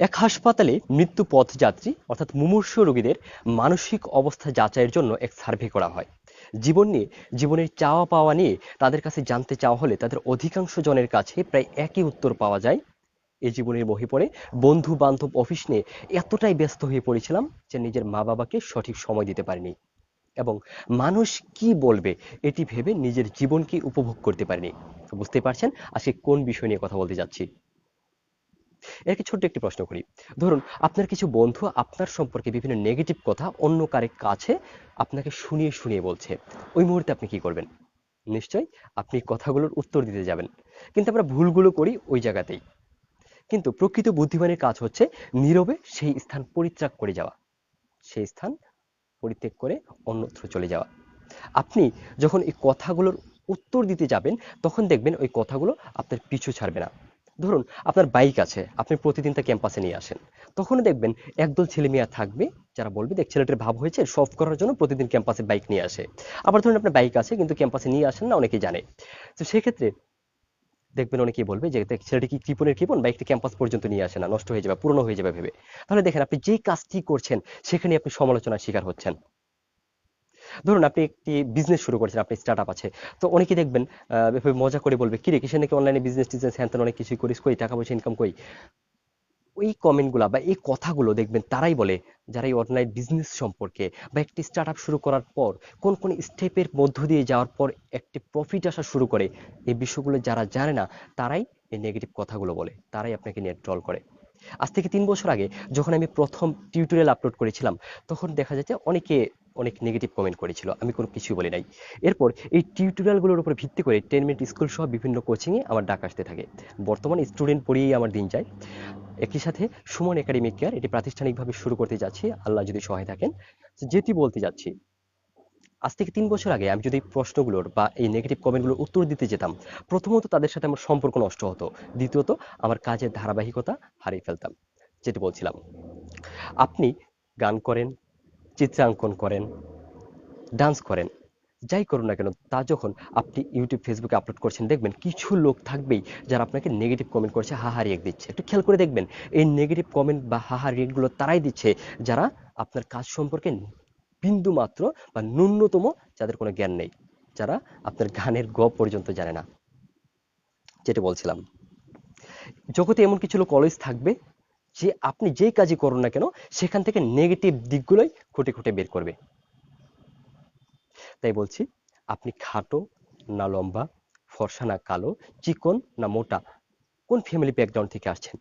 এক হাসপাতালে মৃত্যু পথযাত্রী অর্থাৎ মুমূর্ষু রোগীদের মানসিক অবস্থা যাচাইয়ের জন্য এক সার্ভে করা হয়। জীবন নিয়ে, জীবনের চাওয়া পাওয়া নিয়ে তাদের কাছে জানতে চাওয়া হলে তাদের অধিকাংশ জনের কাছে প্রায় একই উত্তর পাওয়া যায়। এই জীবনের মহিপনে বন্ধু বান্ধব অফিস নিয়ে এতটাই ব্যস্ত হয়ে পড়েছিলাম যে নিজের মা বাবাকে সঠিক সময় দিতে পারিনি, এবং মানুষ কি বলবে এটি ভেবে নিজের জীবনকে উপভোগ করতে পারিনি। তো বুঝতে পারছেন আজকে কোন বিষয় নিয়ে কথা বলতে যাচ্ছি। এর ছোট্ট একটি প্রশ্ন করি। ধরুন, আপনার কিছু বন্ধু আপনার সম্পর্কে বিভিন্ন নেগেটিভ কথা অন্য কারের কাছে আপনাকে শুনিয়ে শুনিয়ে বলছে। ওই মুহূর্তে আপনি কি করবেন? নিশ্চয়ই আপনি কথাগুলোর উত্তর দিতে যাবেন। কিন্তু আমরা ভুলগুলো করি ওই জায়গাতেই। কিন্তু প্রকৃত বুদ্ধিমানের কাজ হচ্ছে নীরবে সেই স্থান পরিত্যাগ করে যাওয়া, সেই স্থান পরিত্যাগ করে অন্যত্র চলে যাওয়া। আপনি যখন এই কথাগুলোর উত্তর দিতে যাবেন, তখন দেখবেন ওই কথাগুলো আপনার পিছু ছাড়বে না। ধরুন, আপনার বাইক আছে, আপনি প্রতিদিন তা ক্যাম্পাসে নিয়ে আসেন। তখন দেখবেন একদল ছেলেমেয়া থাকবে যারা বলবে, দেখ ছেলেটার ভাব হয়েছে, শখ করার জন্য প্রতিদিন ক্যাম্পাসে বাইক নিয়ে আসে। আবার ধরুন আপনার বাইক আছে কিন্তু ক্যাম্পাসে নিয়ে আসেন না, অনেকেই জানে। তো সেক্ষেত্রে দেখবেন অনেকেই বলবে যে, দেখ ছেলেটি কি কৃপণের কৃপণ, বাইকটি ক্যাম্পাস পর্যন্ত নিয়ে আসে না, নষ্ট হয়ে যাবে, পুরনো হয়ে যাবে ভেবে। তাহলে দেখেন আপনি যেই কাজটি করছেন সেখানে আপনি সমালোচনার শিকার হচ্ছেন। ধরুন আপনি একটি বিজনেস শুরু করেছেন, আপনি স্টার্টআপ আছে। তো অনেকেই দেখবেন এভাবে মজা করে বলবে, কিরে কিসের নাকি অনলাইনে বিজনেস টিজনেস হ্যান ত্যান অনেক কিছুই করিস, কই টাকা পয়সা ইনকাম কই? ওই কমেন্টগুলা বা এই কথাগুলো দেখবেন তারাই বলে যারা এই অনলাইন বিজনেস সম্পর্কে বা একটি স্টার্টআপ শুরু করার পর কোন কোন স্টেপের মধ্য দিয়ে যাওয়ার পর একটি প্রফিট আসা শুরু করে, এই বিষয়গুলো যারা জানে না তারাই এই নেগেটিভ কথাগুলো বলে, তারাই আপনাকে নিয়ে ট্রল করে। আজ থেকে ৩ বছর আগে যখন আমি প্রথম টিউটোরিয়াল আপলোড করেছিলাম, তখন দেখা যাচ্ছে অনেকে অনেক নেগেটিভ কমেন্ট করেছিল, আমি কোনো কিছুই বলি নাই। এরপর এই টিউটোরিয়ালগুলোর উপর ভিত্তি করে 10 মিনিট স্কুল সহ বিভিন্ন কোচিংয়ে আমার ডাক আসতে থাকে। বর্তমানে স্টুডেন্ট পড়িয়েই আমার দিন যায়। একই সাথে সুমন একাডেমিক কেয়ার এটি প্রাতিষ্ঠানিকভাবে শুরু করতে যাচ্ছি, আল্লাহ যদি সহায় থাকেন। যেটি বলতে যাচ্ছি, আজ থেকে ৩ বছর আগে আমি যদি এই প্রশ্নগুলোর বা এই নেগেটিভ কমেন্টগুলোর উত্তর দিতে যেতাম, প্রথমত তাদের সাথে আমার সম্পর্ক নষ্ট হতো, দ্বিতীয়ত আমার কাজের ধারাবাহিকতা হারিয়ে ফেলতাম। যেটি বলছিলাম, আপনি গান করেন, চিত্রাঙ্কন করেন, ডান্স করেন, যাই করুন না কেন, তা যখন আপনি ইউটিউব ফেসবুকে আপলোড করছেন, দেখবেন কিছু লোক থাকবেই যারা আপনাকে নেগেটিভ কমেন্ট করছে, হাহা রিয়েক্ট দিচ্ছে। একটু খেয়াল করে দেখবেন, এই নেগেটিভ কমেন্ট বা হাহা রিয়েক্টগুলো তারাই দিচ্ছে যারা আপনার কাজ সম্পর্কে বিন্দু মাত্র বা ন্যূনতম, যাদের কোনো জ্ঞান নেই, যারা আপনার গানের গ পর্যন্ত জানে না। যেটা বলছিলাম, জগতে এমন কিছু লোক অলওয়েজ থাকবে যে আপনি যেই কাজই করুন না কেন সেখান থেকে নেগেটিভ দিকগুলোই খুঁটে খুঁটে বের করবে। তাই বলছি, আপনি খাটো না লম্বা, ফর্সা না কালো, চিকন না মোটা, কোন ফ্যামিলি ব্যাকগ্রাউন্ড থেকে আসছেন,